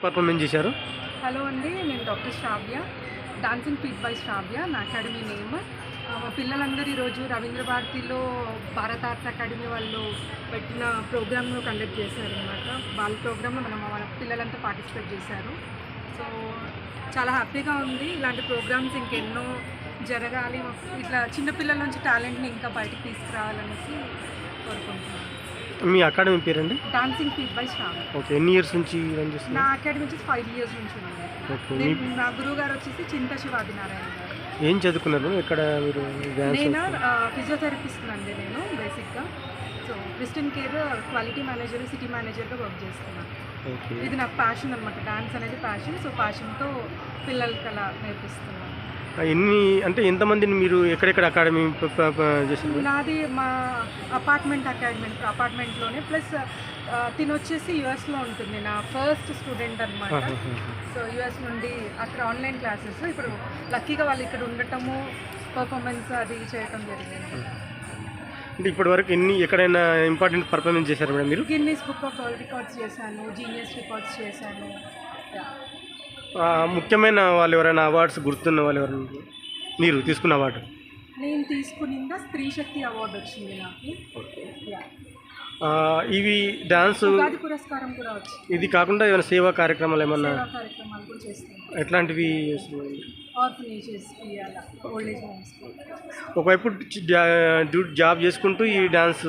Performance చేశారు? Hello అండి, నేను doctor Sravya, dancing feet by Sravya నా అకాడమీ నేమ్. మా పిల్లలందరూ ఈరోజు రవీంద్ర భారతిలో భారత ఆర్ట్స్ అకాడమీ వాళ్ళు పెట్టిన ప్రోగ్రామ్ను కండక్ట్ చేశారనమాట. వాళ్ళ ప్రోగ్రాంలో మన పిల్లలంతా పార్టిసిపేట్ చేశారు. సో చాలా హ్యాపీగా ఉంది. ఇలాంటి ప్రోగ్రామ్స్ ఇంకెన్నో జరగాలి, ఇట్లా చిన్నపిల్లల నుంచి టాలెంట్ని ఇంకా బయటకు తీసుకురావాలనేసి కోరుకుంటున్నాను. మీ అకాడమీ పేరండి? Dancing feet by Shravya. Okay, ఎన్ని ఇయర్స్ నుంచి రన్ చేస్తున్నారు? నా అకాడమీ వచ్చేసి 5 years నుంచి ఉంది. నా గురువు గారు వచ్చేసి చింత శివాదినారాయణ గారు. ఏం చదువుకున్నారు ఇక్కడ మీరు? నేను ఫిజియోథెరపిస్ట్ అండి. నేను బేసిక్గా Christian care quality manager, city మేనేజర్గా వర్క్ చేస్తున్నాను. ఇది నాకు ప్యాషన్ అనమాట. డాన్స్ అనేది ప్యాషన్. సో ప్యాషన్తో పిల్లలకి అలా నేర్పిస్తున్నాను. ఎంతమందిని మీరు ఎక్కడెక్కడ అకాడమీ చేస్తున్నారు? నాది మా అపార్ట్మెంట్లోనే, ప్లస్ తినొచ్చేసి యుఎస్లో ఉంటుంది. నా ఫస్ట్ స్టూడెంట్ అనమాట. సో యుఎస్ నుండి అక్కడ ఆన్లైన్ క్లాసెస్. ఇప్పుడు లక్కీగా వాళ్ళు ఇక్కడ ఉండటము, పర్ఫార్మెన్స్ అది చేయటం జరిగింది. అంటే ఇప్పటి వరకు ఎక్కడైనా ఇంపార్టెంట్ పర్ఫార్మెన్స్ చేశారు మేడం మీరు? Guinness book of world records చేశాను, జీనియస్ రికార్డ్స్ చేశాను. ముఖ్యమైన వాళ్ళు ఎవరైనా అవార్డ్స్ గుర్తున్న వాళ్ళు ఎవరైనా మీరు తీసుకున్న అవార్డు? నేను తీసుకున్న స్త్రీ శక్తి అవార్డు వచ్చింది నాకు. ఇవి డాన్స్ పురస్కారం కూడా వచ్చింది. ఇది కాకుండా ఏమైనా సేవా కార్యక్రమాలు ఏమన్నా? కార్యక్రమాలు కూడా చేస్తాను. ఎట్లాంటివి? ఒకవైపు జాబ్ చేసుకుంటూ ఈ డాన్స్.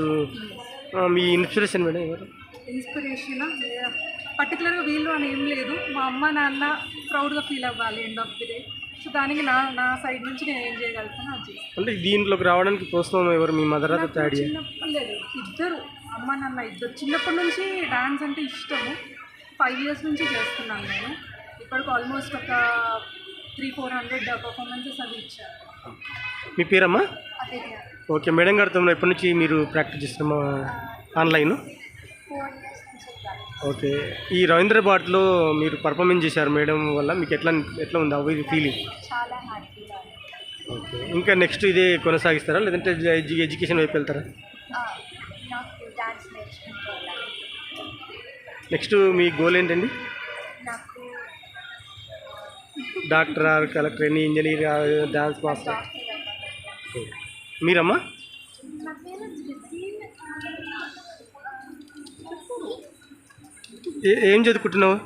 మీ ఇన్స్పిరేషన్ మేడం ఎవరు? ఇన్స్పిరేషన్ పర్టికులర్గా వీళ్ళు అని ఏం లేదు. మా అమ్మ నాన్న ప్రౌడ్గా ఫీల్ అవ్వాలి end of the day. So దానికి నా సైడ్ నుంచి నేను ఏం చేయగలుగుతాను అది చేస్తాను. అంటే దీంట్లోకి రావడానికి ప్రోత్సాహం ఎవరు? మీ మదర్? లేదు, ఇద్దరు, అమ్మ నాన్న ఇద్దరు. చిన్నప్పటి నుంచి డాన్స్ అంటే ఇష్టము. 5 years నుంచి చేస్తున్నాను నేను. ఇప్పటికి ఆల్మోస్ట్ ఒక 300-400 పర్ఫార్మెన్సెస్ అవి ఇచ్చాను. మీ పేరమ్మా? అదే. ఓకే మేడం గారితో ఎప్పటి నుంచి మీరు ప్రాక్టీస్ చేస్తున్నామా ఆన్లైన్? 4 years. ఓకే, ఈ రవీంద్ర భారతిలో మీరు పర్ఫార్మెన్స్ చేశారు మేడం వల్ల మీకు ఎట్లా ఉంది అవి ఫీలింగ్? చాలా హ్యాపీగా. ఓకే, ఇంకా నెక్స్ట్ ఇదే కొనసాగిస్తారా లేదంటే ఎడ్యుకేషన్ వైపు వెళ్తారా? నాకు డాన్స్ నేర్చుకుంటాను. నెక్స్ట్ మీ గోల్ ఏంటండి? నాకు doctor, collector, engineer, dance master. మీరమ్మా? ఏం చదువుకుంటున్నావు?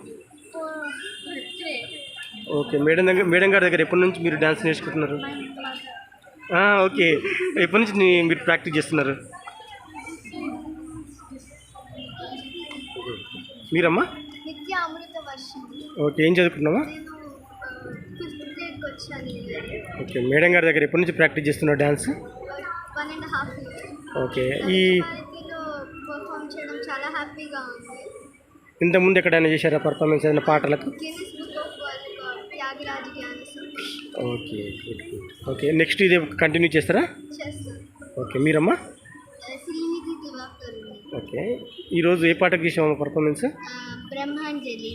ఓకే, మేడం గారి దగ్గర ఎప్పటి నుంచి మీరు డాన్స్ నేర్చుకుంటున్నారు? ఓకే, ఎప్పటి నుంచి మీరు ప్రాక్టీస్ చేస్తున్నారు? మీరమ్మా? ఓకే, ఏం చదువుకుంటున్నావా? ఓకే, మేడం గారి దగ్గర ఎప్పటి నుంచి ప్రాక్టీస్ చేస్తున్నావు డాన్స్? 1.5 years. ఓకే, ఈ చాలా హ్యాపీగా ఉంది. ఇంతకుముందు ఎక్కడైనా చేశారా పర్ఫార్మెన్స్ ఏదైనా పాటలకు? ఓకే, ఓకే, నెక్స్ట్ ఇదే కంటిన్యూ చేస్తారా? ఓకే, మీరమ్మా? ఓకే, ఈరోజు ఏ పాటకు చేసామా పర్ఫార్మెన్స్? బ్రహ్మాంజలి.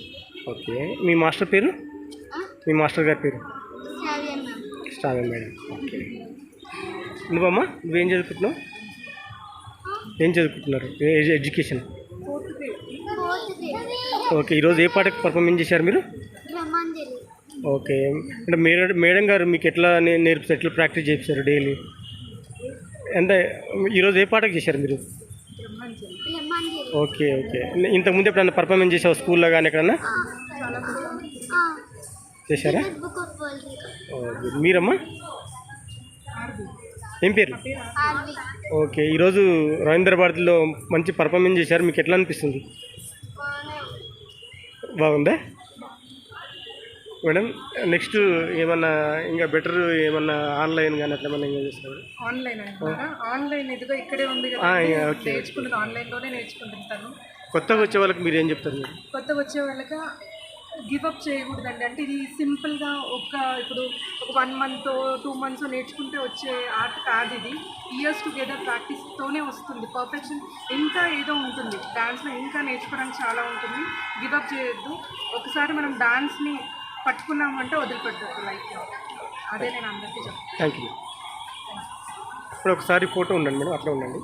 ఓకే, మీ మాస్టర్ పేరు? మీ మాస్టర్ గారి పేరు? శ్రావ్య మేడం. ఓకే, నువ్వమ్మా నువ్వేం చదువుకుంటున్నావు? ఏం చదువుకుంటున్నారు? ఎడ్యుకేషన్? ఓకే, ఈరోజు ఏ పాటకు పర్ఫార్మెన్స్ చేశారు మీరు? బ్రహ్మాంజలి. ఓకే, అంటే మేడం గారు మీకు ఎట్లా నేర్పిస్తారు, ఎట్లా ప్రాక్టీస్ చేస్తారు డైలీ? అంటే ఈరోజు ఏ పాటకు చేశారు మీరు? ఓకే, ఓకే, ఇంతకుముందు ఎప్పుడన్నా పర్ఫార్మెన్స్ చేసావు స్కూల్లో కానీ ఎక్కడన్నా చేశారా? మీరమ్మా? ఏం పేరు? ఓకే, ఈరోజు రవీంద్ర భారతిలో మంచి పర్ఫార్మెన్స్ చేశారు, మీకు ఎట్లా అనిపిస్తుంది? బాగుందా మేడం? నెక్స్ట్ ఏమన్నా ఇంకా బెటర్ ఏమన్నా ఆన్లైన్ కానీ అట్లా ఏమన్నా ఇంకా చేస్తారు? ఆన్లైన్ ఇదిగో ఇక్కడే ఉంది కదా, నేర్చుకుంటుంది. ఆన్లైన్లోనే నేర్చుకుంటుంటాను. కొత్తగా వచ్చే వాళ్ళకి మీరు ఏం చెప్తారు? మీరు కొత్తగా వచ్చే వాళ్ళకి గివ్ అప్ చేయకూడదండి. అంటే ఇది సింపుల్గా ఇప్పుడు ఒక 1 month 2 months నేర్చుకుంటే వచ్చే ఆర్ట్ కాదు ఇది. ఇయర్స్ టుగెదర్ ప్రాక్టీస్తోనే వస్తుంది. పర్ఫెక్షన్ ఇంకా ఏదో ఉంటుంది డాన్స్లో, ఇంకా నేర్చుకోవడానికి చాలా ఉంటుంది. గివ్ అప్ చేయొద్దు. ఒకసారి మనం డాన్స్ని పట్టుకున్నామంటే వదిలిపెట్టద్దు లైఫ్లో. అదే నేను అందరికీ చెప్తాను. Thank you. ఇప్పుడు ఒకసారి ఫోటో ఉండండి మేడం, అట్లా ఉండండి.